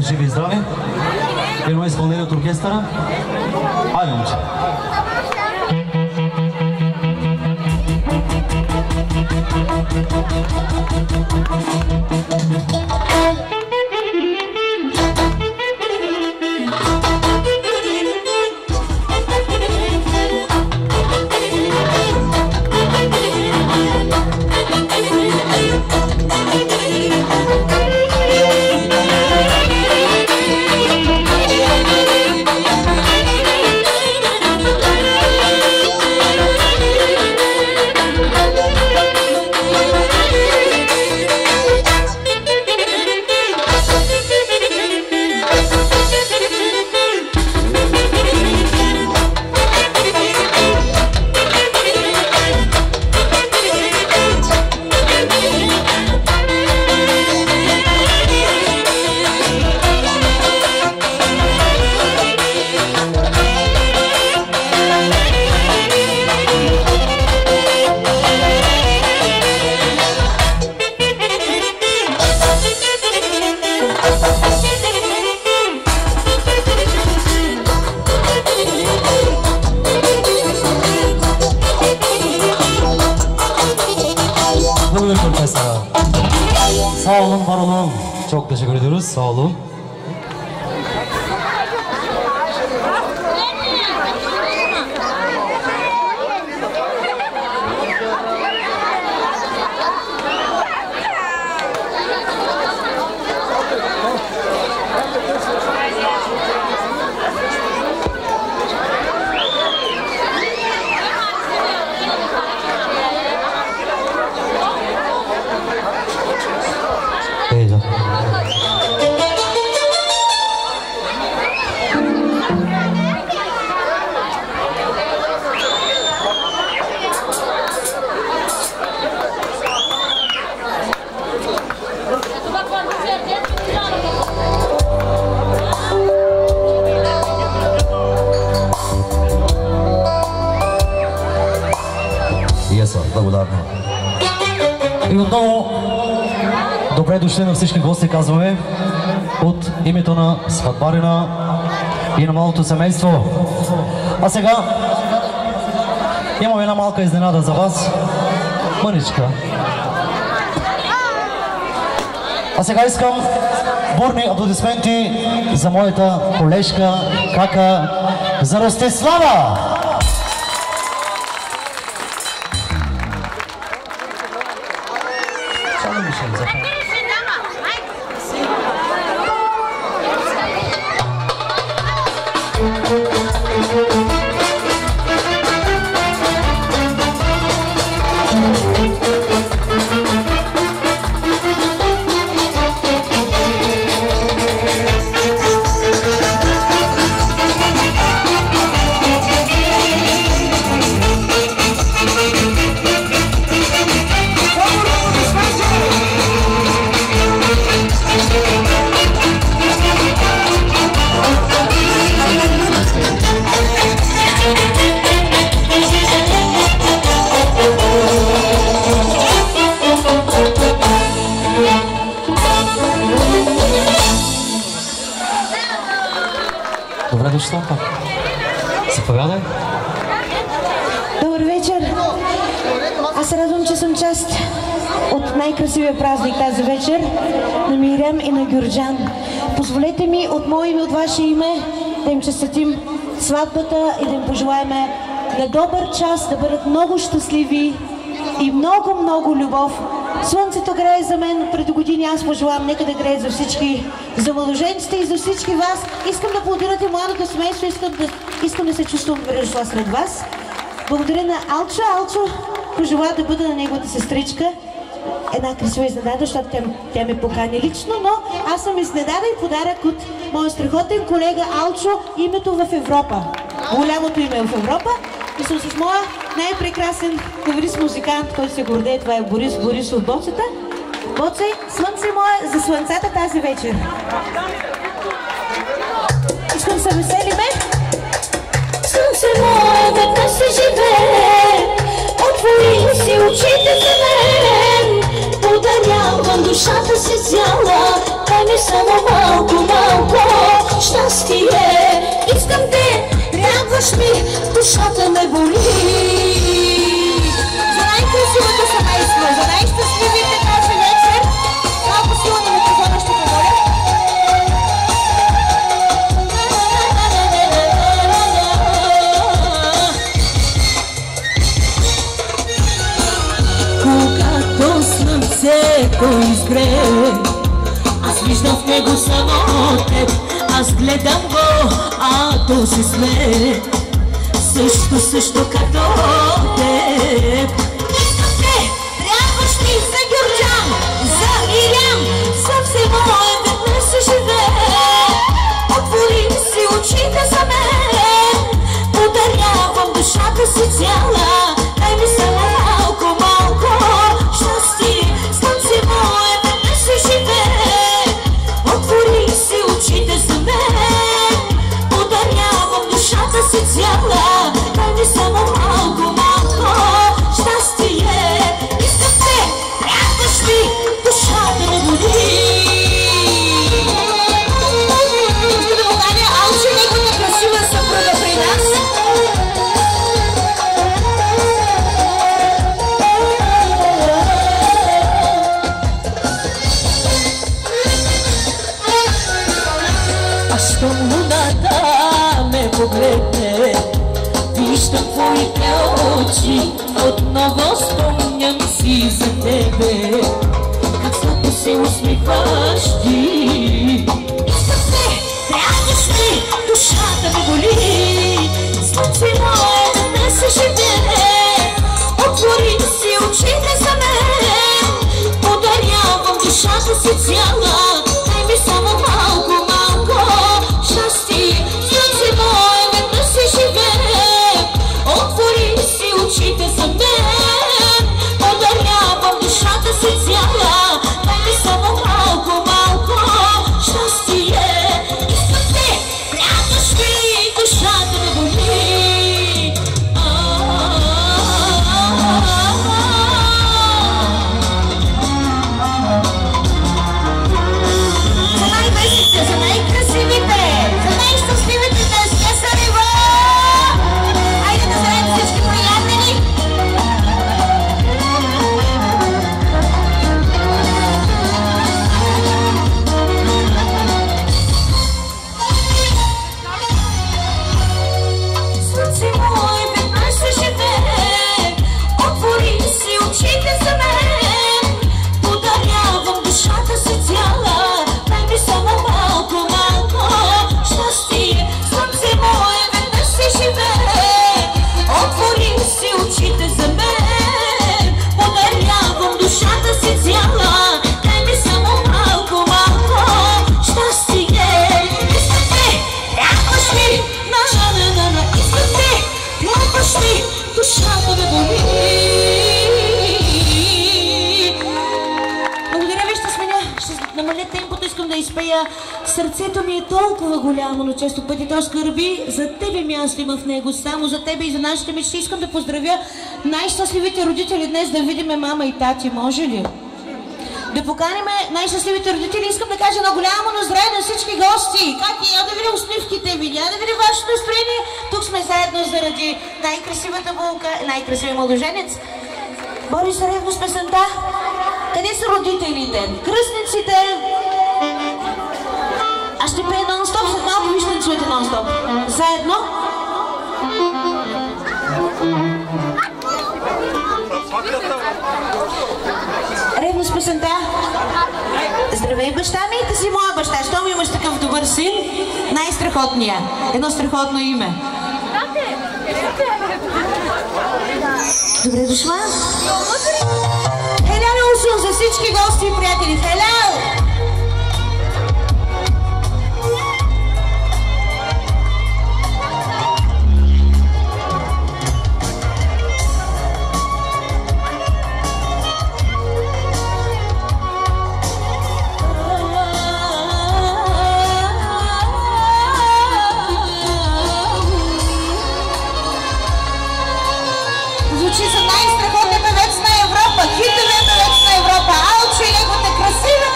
Живи и здрави! Едно изпълнение от оркестъра. Айде, момче! Sağ olun, var olun. Çok teşekkür ediyoruz. Sağ olun. Благодарно. И отново добре дошли на всички гости, казваме от името на сватбарина и на малото семейство. А сега имам една малка изненада за вас. Мъничка. А сега искам бурни аплодисменти за моята колежка, кака, за Ростислава! Добре дошла, пак. Заповядай. Добър вечер. Аз се радвам, че съм част от най-красивия празник тази вечер на Мирям и на Гюрджан. Позволете ми от мое име, от ваше име да им честитим сватбата и да им пожелаем на добър час, да бъдат много щастливи и много, много любов. Слънцето грее за мен преди години, аз пожелавам нека да грее за всички, за младоженците и за всички вас. Искам да аплодирате младото семейство, искам да се чувствам добре дошла сред вас. Благодаря на Алчо. Алчо пожела да бъда на неговата сестричка. Една красива изненада, защото тя ме покани лично, но аз съм изненада и подарък от моя страхотен колега Алчо, името в Европа. Голямото име е в Европа. И съм с моя най-прекрасен каварист музикант, който се гордее, това е Борис Борисов Боцата. Боцай, слънце мое за слънцата тази вечер. Искам се веселиме. Слънце мое, веднъж се живее, отвори си очите за мен, подарявам душата си цяла. дай ми само малко, малко щастие. Искам те, трябваш ми, душата ме боли. За най-красивото семейство, за най-щастливите тази вечер, малко сила на микрофона ще помоля. Когато слънцето изгрее, аз виждам в него само теб. Аз гледам го, а то се смее, също като теб. Искам те, трябваш ми за Гюрджан, за Илян, съвсем мое веднъж се живее. Отвори си очите за мен, подарявам душата си цяла. Дай ми само малко, малко щастие, слънце мое веднъж се живее. Отвори си очите за мен, подарявам душата си цяла. Дай ми само малко, малко щастие. Искам те, трябваш ми, душата ме боли. Искам да поканя Алче, неговата красива съпруга при нас. А щом луната ме погледне, виждам твоите очи, отново спомням си за тебе, как сладко се усмихваш ти. Искам те, трябваш ми, душата ме боли. Слънце мое веднъж се живее. Отвори си очите за мен, подарявам душата си цяла. Дай ми само малко, малко щастие. Слънце мое веднъж се живее. Отвори си очите за мен, подарявам душата си цяла. Дай ми само малко, малко щастие. Искам те, трябваш ми, душата ме боли. За най-бесите, за най-красивите, за най-щастливите днес, Кесарево! Хайде да заедем всички приятели! Слънце мое веднъж се живее. Отвори си очите за мен, подарявам душата си цяла. Дай ми само малко, малко щастие. Слънце мое веднъж се живее. Отвори си очите за мен, подарявам душата си цяла. Дай ми само малко, малко щастие. Искам те, трябваш ми, на-на-на-на. Искам те, трябваш ми, душата ме боли. Благодаря ви, ще сменя, ще намаля темпото, искам да изпея. Сърцето ми е толкова голямо, но често пъти то скърби. За тебе място има в него, само за тебе и за нашите мечти. Искам да поздравя най-щастливите родители днес, да видим мама и тати, може ли? Да поканим най-щастливите родители. Искам да кажа едно голямо здраве на всички гости. Как е? Я да видя усмивките ви, я да видя вашето настроение. Тук сме заедно заради най-красивата булка, най-красивия младоженец. Борис Ревно с песента. Къде са родителите? Кръстниците. Аз ще пея нон-стоп, след малко ви ще чуете нон-стоп. Заедно. Ревно с песента. Здравей, баща ми, ти си моя баща. Щом имаш такъв добър син, най-страхотния. Едно страхотно име. Добре дошла. Хелял Усун за всички гости и приятели. Хелял! Звучи за най-страхотния певец на Европа, хитовия певец на Европа, Алчо и неговата красива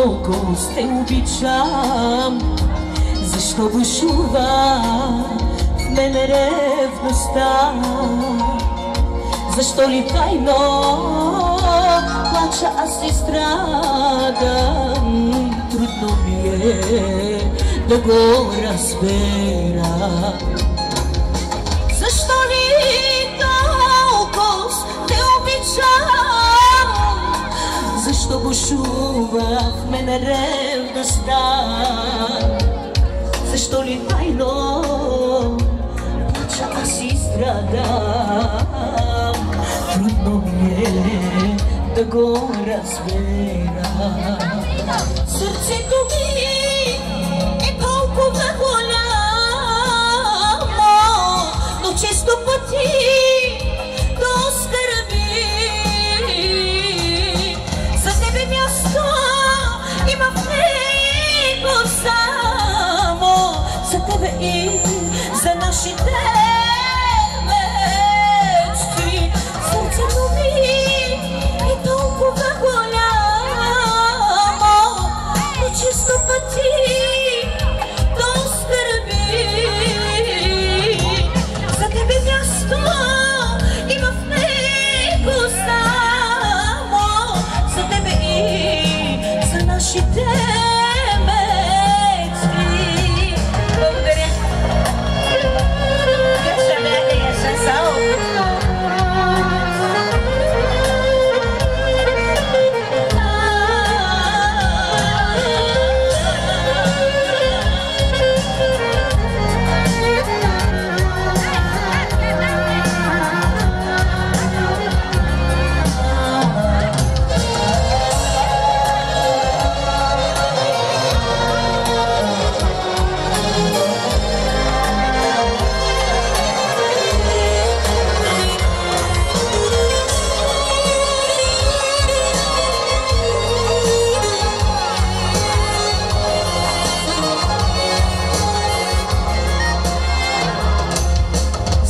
толкова те обичам? Защо бушува в мене ревността? Защо ли тайно плача, аз си страдам? Трудно ми е да го разбера. Защо ли толкова те обичам? Защо бушува в мене ревността? Защо ли тайно плача, аз си страдам? Трудно ми е да го разбера. Сърцето ми е толкова голямо, но често пъти до скърби. За тебе място има в него само, за тебе и за нашите мечти. Сърцето ми е толкова голямо, но често пъти до скърби. За тебе място има в него само, за тебе и за нашите мечти. Благодаря.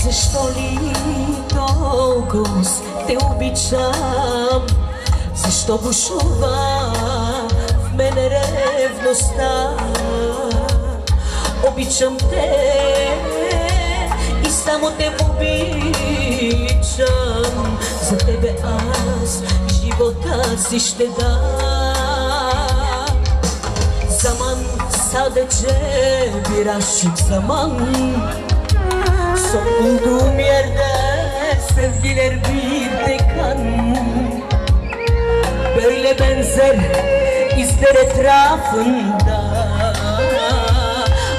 Защо ли толкова те обичам? Защо бушува в мене ревността? Обичам те и само те обичам. За тебе аз живота си ще дам. Zaman sadece bir aşık zaman. Son bulduğum yerde sevgiler bir dekan. Böyle benzer izler etrafında.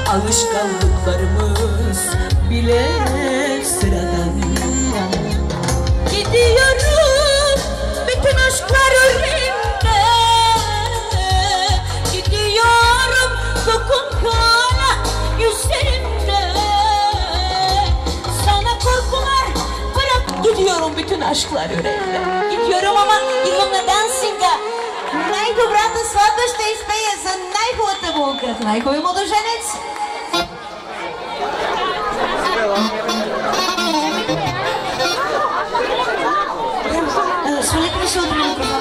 Alışkanlıklarımız bile sıradan. Gidiyorum bütün aşklar önümde. Gidiyorum dokun kana yüzlerimde. Sana korkular bırak. Gidiyorum bütün aşklar yüreğimde. Gidiyorum, ама идвам на дансинга. Най-добрата сватба ще изпея за най-хубавата булка, за най-хубавия младоженец. Свалете ли се от микрофона?